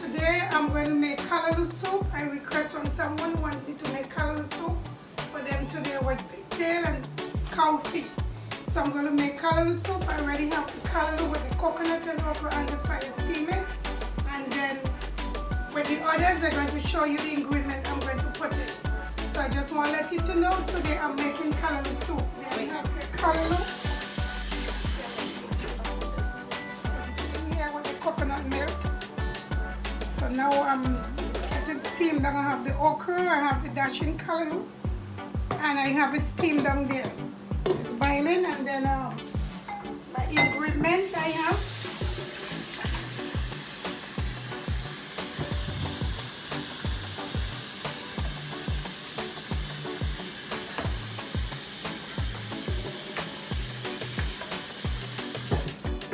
Today I'm going to make callaloo soup. I request from someone who wanted me to make callaloo soup for them today with pigtail and cow feet. So I'm going to make callaloo soup. I already have the callaloo with the coconut and okra on the fire steaming. And then with the others, I'm going to show you the ingredient I'm going to put in. So I just want to let you to know today I'm making callaloo soup. There we have the callaloo. Here with the coconut milk. So now I'm getting steamed down. I have the okra, I have the dashing callaloo, and I have it steamed down there. It's boiling, and then my ingredients I have.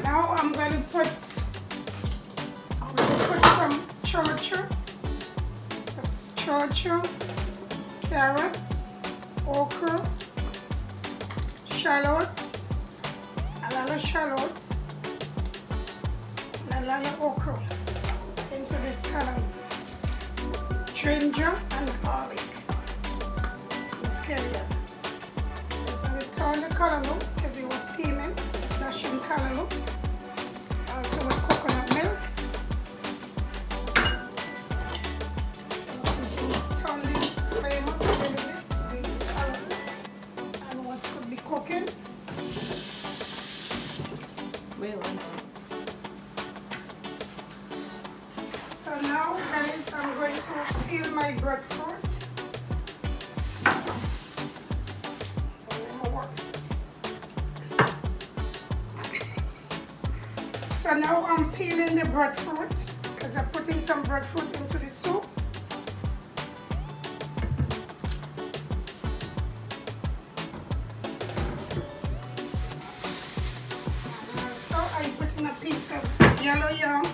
Now I'm going to put some chocho, carrots, okra, shallot, a lot of shallot, and a lot of okra into this callaloo. Ginger and garlic, and scallion. So just going to turn the callaloo because it was steaming, dashing callaloo. Also with coconut milk. So turn the flame up a little bit so the callaloo and what could be cooking. So now guys, I'm going to peel my breadfruit. So now I'm peeling the breadfruit because I'm putting some breadfruit into the soup. So I put in a piece of yellow yam.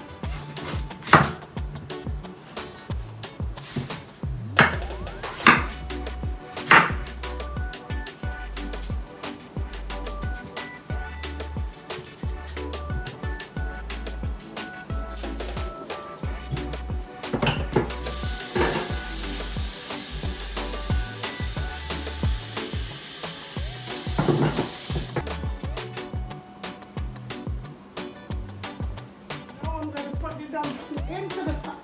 Into the pot.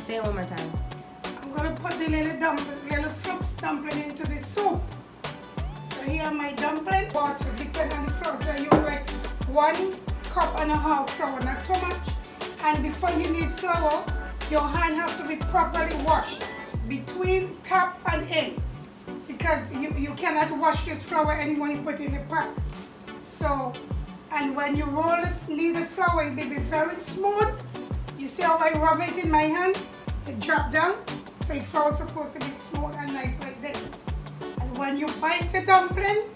Say it one more time. I'm going to put the little fruits dumpling into the soup. So here are my dumpling. Water, depending on the flour. So I use like 1.5 cups flour, not too much. And before you need flour, your hand has to be properly washed between top and end, because you cannot wash this flour anymore you put it in the pot. So, and when you knead the flour, it will be very smooth. You see how I rub it in my hand? It drops down. So the flour is supposed to be smooth and nice like this. And when you bite the dumpling,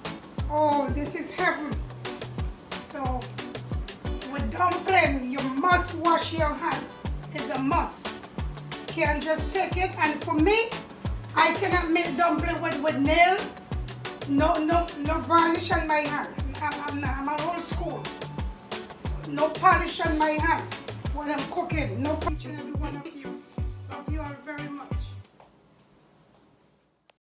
oh, this is heaven. So with dumpling, you must wash your hand. It's a must. You can't just take it. And for me, I cannot make dumpling with nail. No varnish on my hand. I'm old school. So no polish on my hand when I'm cooking. No each and every one of you.